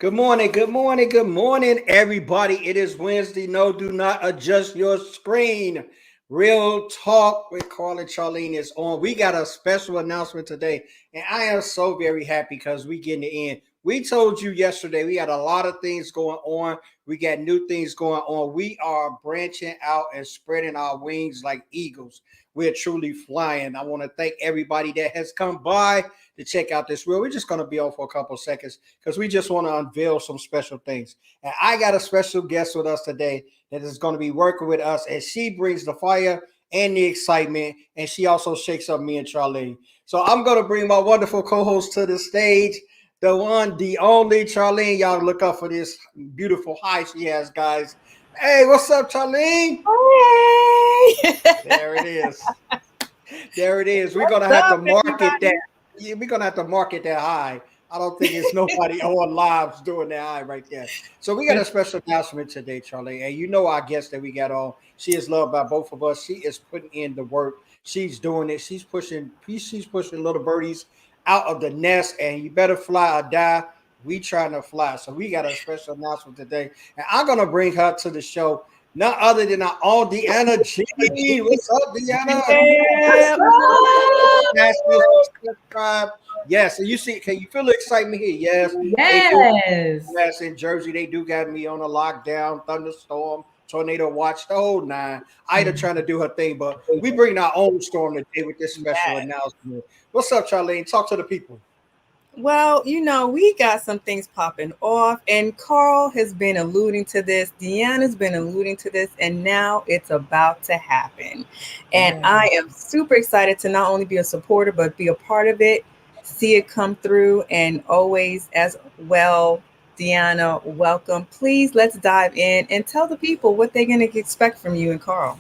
Good morning, everybody. It is Wednesday. No, do not adjust your screen. Real Talk with Carl and Charlene is on. We got a special announcement today, and I am so very happy because we getting it in. We told you yesterday we got a lot of things going on. We got new things going on. We are branching out and spreading our wings like eagles. We're truly flying. I want to thank everybody that has come by to check out this reel. We're just going to be on for a couple of seconds because we just want to unveil some special things. And I got a special guest with us today that is going to be working with us, and she brings the fire and the excitement, and she also shakes up me and Charlene. So I'm going to bring my wonderful co-host to the stage, the one, the only Charlene. Y'all look up for this beautiful high she has, guys. Hey, what's up, Charlene? Hey! There it is. There it is. We're going to have to market that. Yeah, we're gonna have to market that high. I don't think it's nobody on lives doing that high right there. So we got a special announcement today, Charlie. And you know our guest that we got on. She is loved by both of us. She is putting in the work. She's doing it. She's pushing little birdies out of the nest. And you better fly or die. We trying to fly. So we got a special announcement today. And I'm gonna bring her to the show. None other than our own Deana Jean. What's up, Deana? Subscribe. Yes, and you see, can you feel the excitement here? Yes. Yes, in Jersey, they do got me on a lockdown, thunderstorm, tornado watch, the whole nine. Ida trying to do her thing, but we bring our own storm today with this special announcement. What's up, Charlene? Talk to the people. Well, we got some things popping off, and Carl has been alluding to this. Deanna's been alluding to this, and now it's about to happen. And I am super excited to not only be a supporter, but be a part of it, see it come through, and always as well. Deanna, welcome. Please, let's dive in and tell the people what they're going to expect from you and Carl.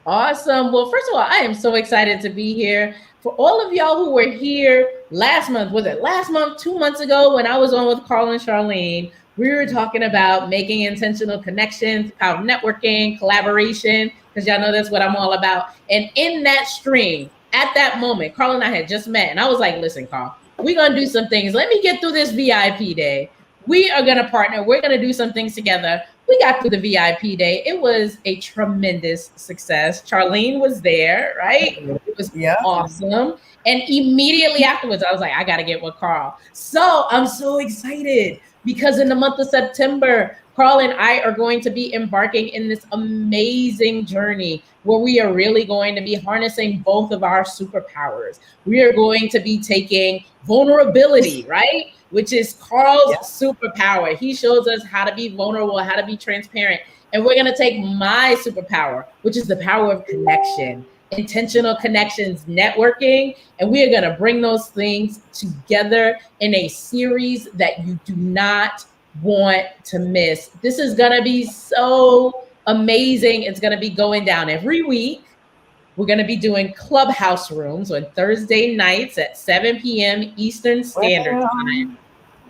Awesome. Well, first of all, I am so excited to be here. For all of y'all who were here last month, was it last month, 2 months ago, when I was on with Carl and Charlene, we were talking about making intentional connections, about networking, collaboration, because y'all know that's what I'm all about. And in that stream, at that moment, Carl and I had just met, and I was like, listen, Carl, we're going to do some things. Let me get through this VIP day. We are going to partner. We're going to do some things together. We got through the VIP day. It was a tremendous success. Charlene was there, right? It was awesome. And immediately afterwards, I was like, I got to get with Carl. So I'm so excited because in the month of September, Carl and I are going to be embarking in this amazing journey where we are really going to be harnessing both of our superpowers. We are going to be taking vulnerability, right? Which is Carl's superpower. He shows us how to be vulnerable, how to be transparent. And we're going to take my superpower, which is the power of connection, intentional connections, networking. And we are going to bring those things together in a series that you do not want to miss. This is going to be so amazing. It's going to be going down every week. We're going to be doing clubhouse rooms on Thursday nights at 7 p.m. Eastern Standard Time,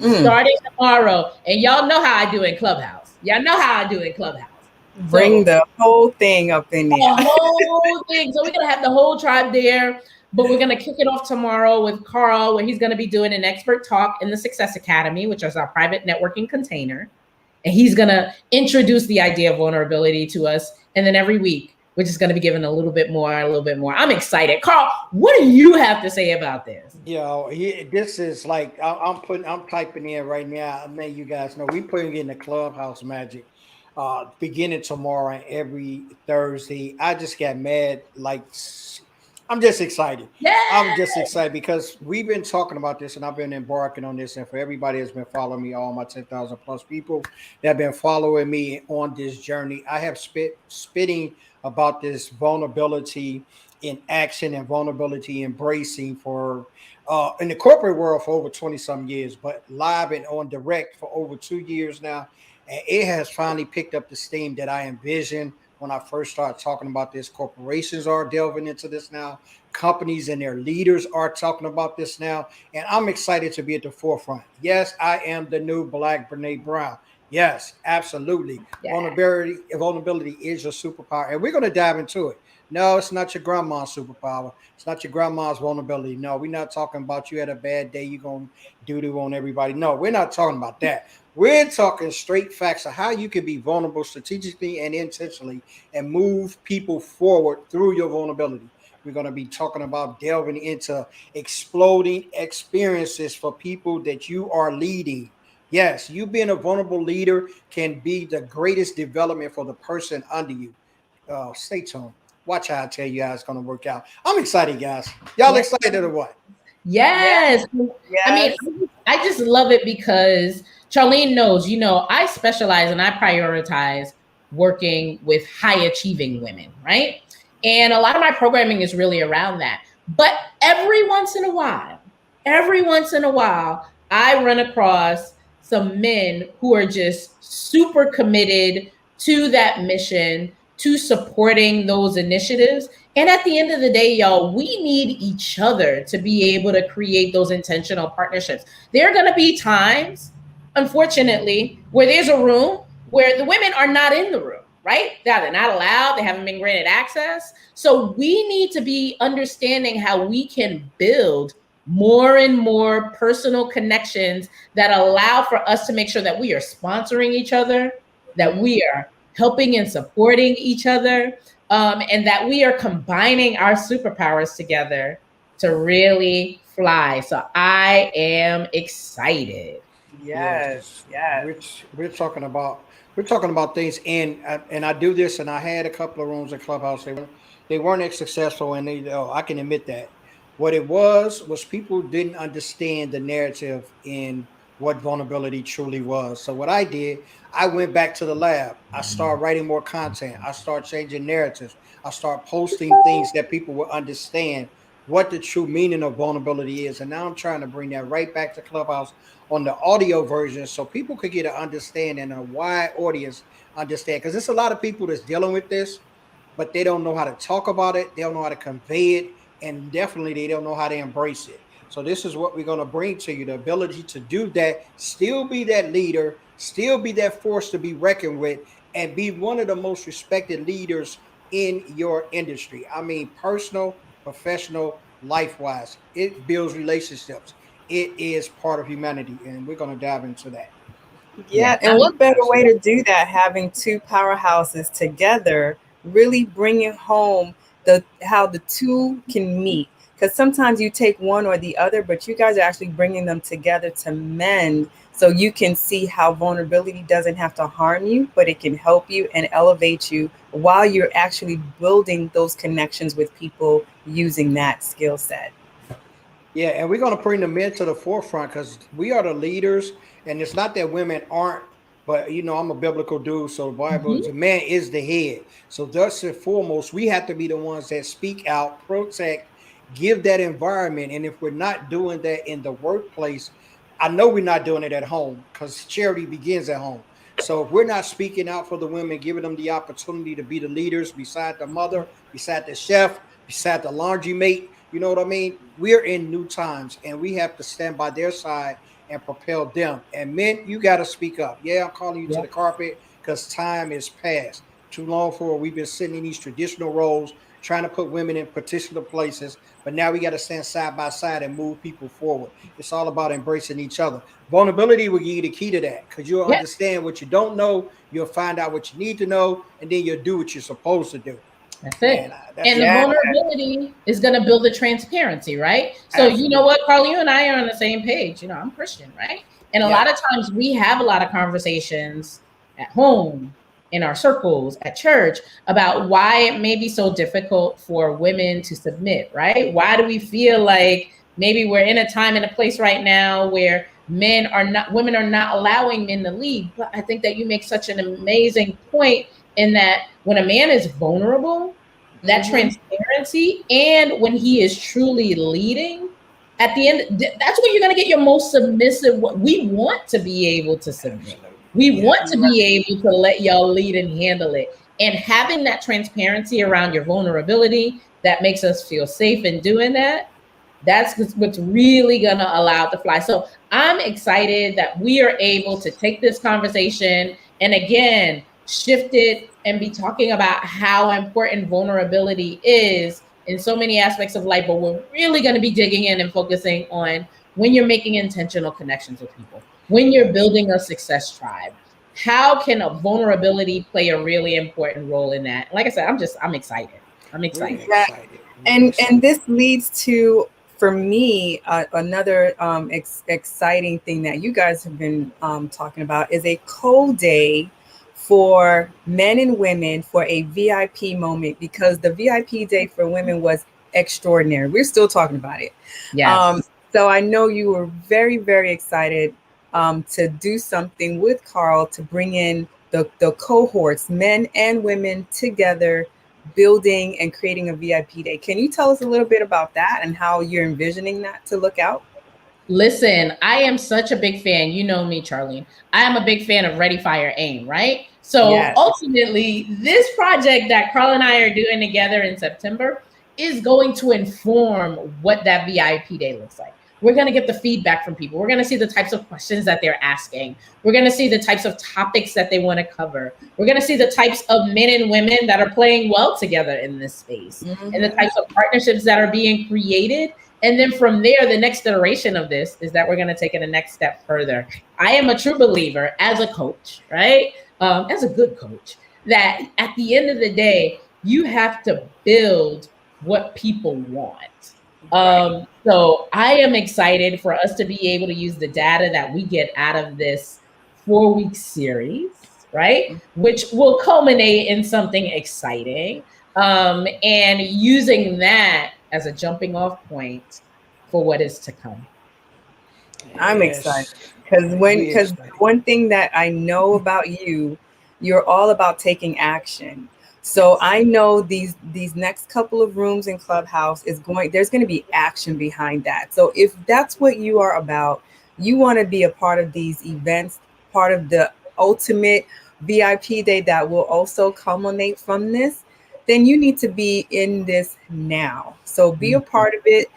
starting tomorrow. And y'all know how I do in Clubhouse. Bring the whole thing up in there. The whole thing. So we're going to have the whole tribe there. But we're going to kick it off tomorrow with Carl, where he's going to be doing an expert talk in the Success Academy, which is our private networking container. And he's going to introduce the idea of vulnerability to us. And then every week, we're just going to be giving a little bit more. I'm excited. Carl, what do you have to say about this? This is like, I'm typing in right now. I mean, you guys know we putting in the clubhouse magic beginning tomorrow and every Thursday. I just got mad. I'm just excited. I'm just excited because we've been talking about this and I've been embarking on this. And for everybody that's been following me, all my 10,000 plus people that have been following me on this journey, I have spitting about this vulnerability in action and vulnerability embracing for in the corporate world for over 20 some years, but live and on direct for over 2 years now. And it has finally picked up the steam that I envisioned when I first started talking about this. Corporations are delving into this now. Companies and their leaders are talking about this now. And I'm excited to be at the forefront. Yes, I am the new Black Brene Brown. Yes, absolutely. Yeah. Vulnerability is your superpower, and we're going to dive into it. No, it's not your grandma's superpower. It's not your grandma's vulnerability. No, we're not talking about you had a bad day, you're going to doo-doo on everybody. No, we're not talking about that. We're talking straight facts of how you can be vulnerable strategically and intentionally and move people forward through your vulnerability. We're going to be talking about delving into exploding experiences for people that you are leading. Yes, you being a vulnerable leader can be the greatest development for the person under you. Stay tuned. Watch how I tell you how it's going to work out. I'm excited, guys. Y'all Yeah. excited or what? Yes. I mean, Yes. I just love it because Charlene knows, I specialize and I prioritize working with high achieving women, right? And a lot of my programming is really around that. But every once in a while, I run across some men who are just super committed to that mission, to supporting those initiatives. And at the end of the day, y'all, we need each other to be able to create those intentional partnerships. There are going to be times, unfortunately, where there's a room where the women are not in the room, right? They're not allowed, they haven't been granted access. So we need to be understanding how we can build more and more personal connections that allow for us to make sure that we are sponsoring each other, that we are helping and supporting each other, and that we are combining our superpowers together to really fly. So I am excited. Yeah, Yes. Yes. we're, we're talking about things, and I do this, and I had a couple of rooms in Clubhouse. They weren't as successful, and I can admit that. What it was people didn't understand the narrative in what vulnerability truly was. So what I did, I went back to the lab. I started writing more content. I started changing narratives. I started posting things that people would understand what the true meaning of vulnerability is. And now I'm trying to bring that right back to Clubhouse on the audio version so people could get an understanding, a wide audience understand. Because there's a lot of people that's dealing with this, but they don't know how to talk about it. They don't know how to convey it. And definitely they don't know how to embrace it. So this is what we're going to bring to you, the ability to do that, still be that leader, still be that force to be reckoned with, and be one of the most respected leaders in your industry. I mean, personal, professional, life wise. It builds relationships. It is part of humanity. And we're going to dive into that. Yeah, and what better way to do that? Having two powerhouses together, really bringing home how the two can meet. Because sometimes you take one or the other, but you guys are actually bringing them together to mend, so you can see how vulnerability doesn't have to harm you, but it can help you and elevate you while you're actually building those connections with people using that skill set. Yeah, and we're going to bring the men to the forefront because we are the leaders, and it's not that women aren't, but I'm a biblical dude, so the Bible, the man is the head. So thus and foremost, we have to be the ones that speak out, protect, give that environment, and if we're not doing that in the workplace, I know we're not doing it at home because charity begins at home. So if we're not speaking out for the women, giving them the opportunity to be the leaders beside the mother, beside the chef, beside the laundry mate, you know what I mean? We're in new times and we have to stand by their side and propel them. And men, you got to speak up. Yeah, I'm calling you to the carpet because time is past. Too long for we've been sitting in these traditional roles, trying to put women in particular places. But now we got to stand side by side and move people forward. It's all about embracing each other. Vulnerability will give you the key to that because you'll understand what you don't know. You'll find out what you need to know, and then you'll do what you're supposed to do. That's it. And the vulnerability is going to build the transparency, right? So you know what, Carl, you and I are on the same page. I'm Christian, right? And a lot of times we have a lot of conversations at home, in our circles, at church, about why it may be so difficult for women to submit, right? Why do we feel like maybe we're in a time and a place right now where women are not allowing men to lead? But I think that you make such an amazing point in that when a man is vulnerable, that transparency, and when he is truly leading, at the end, that's when you're going to get your most submissive. We want to be able to submit. We want to be able to let y'all lead and handle it. And having that transparency around your vulnerability, that makes us feel safe in doing that. That's what's really going to allow it to fly. So I'm excited that we are able to take this conversation and again, shift it and be talking about how important vulnerability is in so many aspects of life. But we're really going to be digging in and focusing on when you're making intentional connections with people, when you're building a success tribe. How can a vulnerability play a really important role in that? Like I said, I'm excited. I'm excited. We're excited. And this leads to, for me, another exciting thing that you guys have been talking about is a co-day for men and women for a VIP moment, because the VIP day for women was extraordinary. We're still talking about it. Yes. So I know you were very, very excited to do something with Carl to bring in the cohorts, men and women together, building and creating a VIP day. Can you tell us a little bit about that and how you're envisioning that to look out? Listen, I am such a big fan. You know me, Charlene. I am a big fan of Ready, Fire, Aim, right? So Yes. ultimately, this project that Carl and I are doing together in September is going to inform what that VIP day looks like. We're going to get the feedback from people. We're going to see the types of questions that they're asking. We're going to see the types of topics that they want to cover. We're going to see the types of men and women that are playing well together in this space, and the types of partnerships that are being created. And then from there, the next iteration of this is that we're going to take it a next step further. I am a true believer as a coach, right? As a good coach, that at the end of the day, you have to build what people want. So I am excited for us to be able to use the data that we get out of this 4-week series, right? Which will culminate in something exciting. And using that as a jumping off point for what is to come. I'm excited because one thing that I know about you, you're all about taking action. So I know these next couple of rooms in Clubhouse there's going to be action behind that. So if that's what you are about, you want to be a part of these events, part of the ultimate VIP day that will also culminate from this, then you need to be in this now. So be a part of it.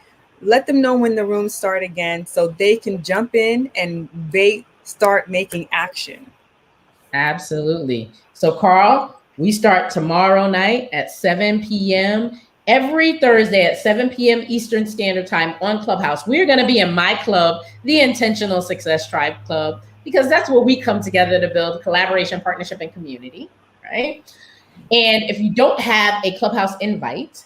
Let them know when the rooms start again so they can jump in and they start making action. Absolutely. So, Carl, we start tomorrow night at 7 p.m. Every Thursday at 7 p.m. Eastern Standard Time on Clubhouse. We're going to be in my club, the Intentional Success Tribe Club, because that's where we come together to build collaboration, partnership, and community, right? And if you don't have a Clubhouse invite,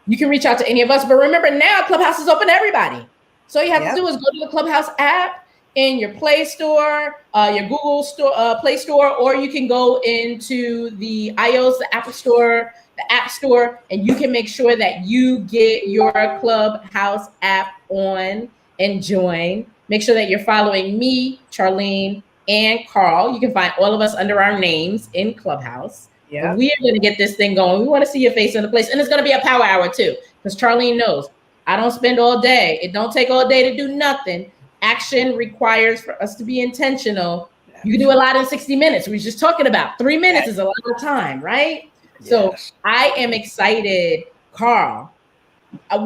you can reach out to any of us. But remember, now Clubhouse is open to everybody. So all you have to do is go to the Clubhouse app in your Play Store, your Google Store, Play Store, or you can go into the iOS, the Apple Store, the App Store, and you can make sure that you get your Clubhouse app on and join. Make sure that you're following me, Charlene, and Carl. You can find all of us under our names in Clubhouse. Yeah. We are going to get this thing going. We want to see your face in the place. And it's going to be a power hour too, because Charlene knows I don't spend all day. It don't take all day to do nothing. Action requires for us to be intentional. You can do a lot in 60 minutes. We were just talking about 3 minutes is a lot of time, right? Yes. So I am excited, Carl.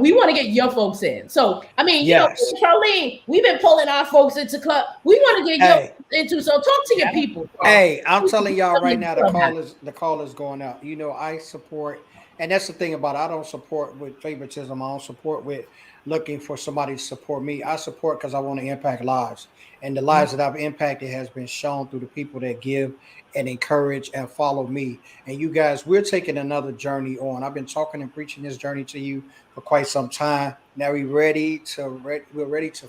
We want to get your folks in. So, I mean, you know, Charlene, we've been pulling our folks into club. We want to get your into. So talk to your people. Carl. Hey, I'm telling y'all right now, the call is going out. You know, I support, and that's the thing about it. I don't support with favoritism. I don't support with looking for somebody to support me. I support because I want to impact lives. And the lives that I've impacted has been shown through the people that give and encourage and follow me. And you guys, we're taking another journey on. I've been talking and preaching this journey to you for quite some time. Now we're ready to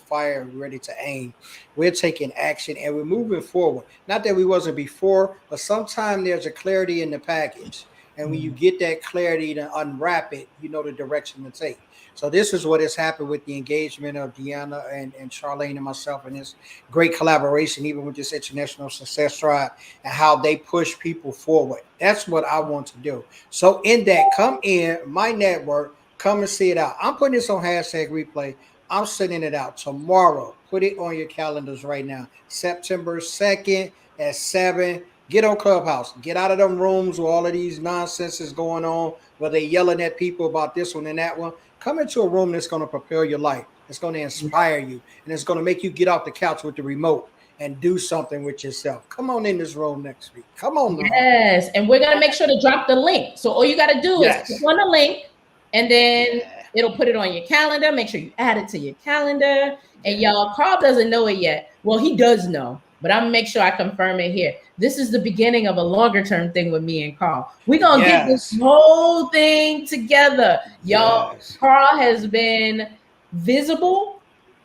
fire, we're ready to aim. We're taking action and we're moving forward. Not that we wasn't before, but sometimes there's a clarity in the package. And when you get that clarity to unwrap it, you know the direction to take. So this is what has happened with the engagement of Deana and Charlene and myself, and this great collaboration, even with this International Success Tribe, and how they push people forward. That's what I want to do. So in that, come in my network, come and see it out. I'm putting this on #replay. I'm sending it out tomorrow. Put it on your calendars right now. September 2nd at 7. Get on Clubhouse. Get out of them rooms where all of these nonsense is going on, where they yelling at people about this one and that one. Come into a room that's going to prepare your life. It's going to inspire you, and it's going to make you get off the couch with the remote and do something with yourself. Come on in this room next week. Come on now. Yes, and we're gonna make sure to drop the link. So all you got to do is click on the link, and then it'll put it on your calendar. Make sure you add it to your calendar. And y'all, Carl doesn't know it yet. Well, he does know, but I'm gonna make sure I confirm it here. This is the beginning of a longer term thing with me and Carl. We're gonna get this whole thing together. Y'all, Carl has been visible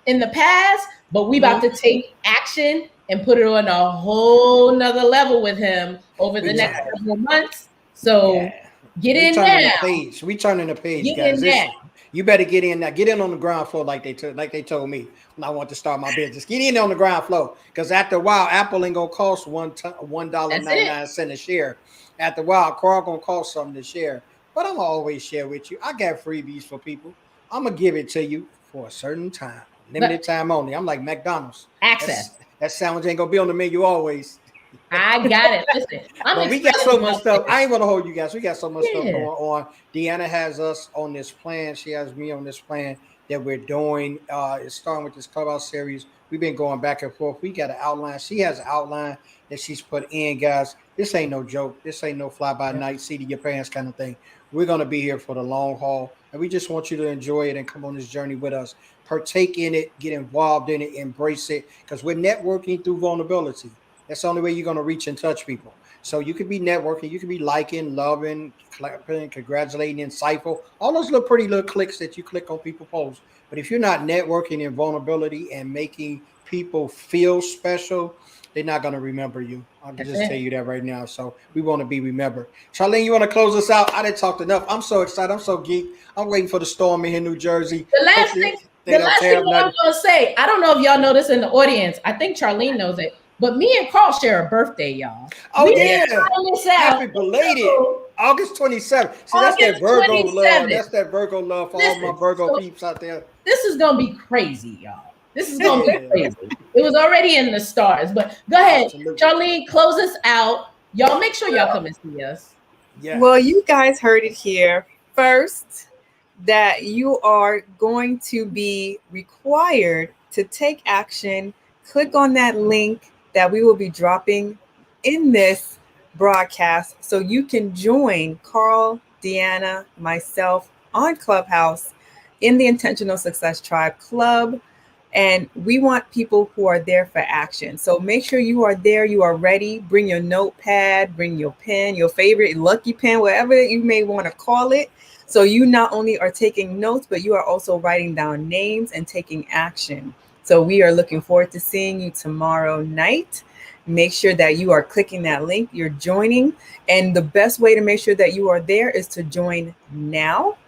in the past, but we about to take action and put it on a whole nother level with him over the next couple of months. So get in now. We turning the page, guys. You better get in now. Get in on the ground floor like they told me when I want to start my business. Get in on the ground floor, because after a while, Apple ain't gonna cost $1.99 a share. After a while, Carl gonna cost something to share. But I'm gonna always share with you. I got freebies for people. I'm gonna give it to you for a certain time, limited time only. I'm like McDonald's. Access. That sandwich ain't gonna be on the menu always. I got it. Listen, we got so much stuff. I ain't gonna hold you guys. We got so much stuff going on. Deanna has us on this plan. She has me on this plan that we're doing. It's starting with this Clubhouse series. We've been going back and forth. We got an outline. She has an outline that she's put in, guys. This ain't no joke. This ain't no fly-by-night, seat of your pants kind of thing. We're gonna be here for the long haul, and we just want you to enjoy it and come on this journey with us. Partake in it, get involved in it, embrace it, because we're networking through vulnerability. That's the only way you're going to reach and touch people. So you could be networking, you could be liking, loving, clapping, congratulating, insightful, all those little pretty little clicks that you click on people posts. But if you're not networking in vulnerability and making people feel special, they're not going to remember you. I'll just tell you that right now. So we want to be remembered. Charlene, you want to close us out? I didn't talk enough. I'm so excited. I'm so geeked. I'm waiting for the storm in here, New Jersey. The last thing I'm going to say, I don't know if y'all know this in the audience. I think Charlene knows it. But me and Carl share a birthday, y'all. Happy belated. August 27th. See, that's that Virgo love. That's that Virgo love for all my Virgo peeps out there. This is going to be crazy, y'all. This is going to be crazy. It was already in the stars. But go ahead, Charlene, close us out. Y'all make sure y'all come and see us. Yeah. Well, you guys heard it here first, that you are going to be required to take action. Click on that link that we will be dropping in this broadcast so you can join Carl, Deanna, myself on Clubhouse in the Intentional Success Tribe Club. And we want people who are there for action. So make sure you are there, you are ready. Bring your notepad, bring your pen, your favorite lucky pen, whatever you may want to call it. So you not only are taking notes, but you are also writing down names and taking action. So we are looking forward to seeing you tomorrow night. Make sure that you are clicking that link, you're joining. And the best way to make sure that you are there is to join now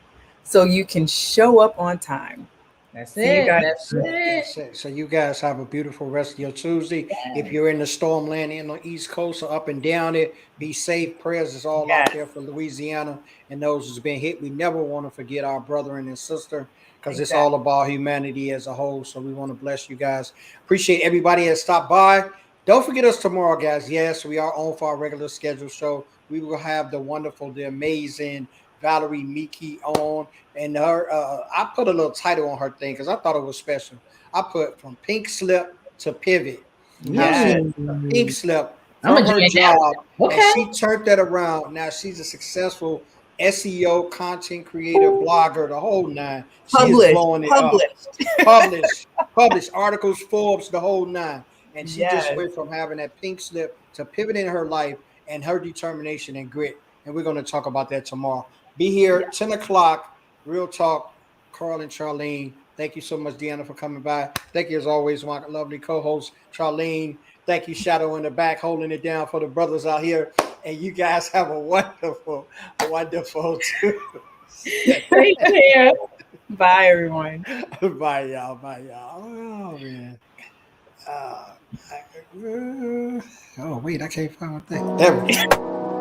so you can show up on time. That's it. That's it. So you guys have a beautiful rest of your Tuesday. Yes. If you're in the storm land in the East Coast or up and down it, be safe. Prayers is all out there for Louisiana and those who's been hit. We never want to forget our brethren and sister, because it's all about humanity as a whole. So we want to bless you guys. Appreciate everybody that stopped by. Don't forget us tomorrow, guys. Yes, we are on for our regular schedule show. We will have the wonderful, the amazing Valerie Miki on. And her, I put a little title on her thing because I thought it was special. I put from pink slip to pivot. Yeah. Pink slip from her job. Okay. And she turned that around. Now she's a successful SEO, content creator, blogger, the whole nine. She is blowing it up. Published articles, Forbes, the whole nine. And she just went from having that pink slip to pivoting her life and her determination and grit. And we're going to talk about that tomorrow. Be here 10 o'clock. Real Talk, Carl and Charlene. Thank you so much, Deanna, for coming by. Thank you, as always, my lovely co-host, Charlene. Thank you, Shadow in the back, holding it down for the brothers out here. And you guys have a wonderful Tuesday. Take care. Bye, everyone. Bye, y'all. Oh, man. Oh, wait, I can't find my thing. There we go.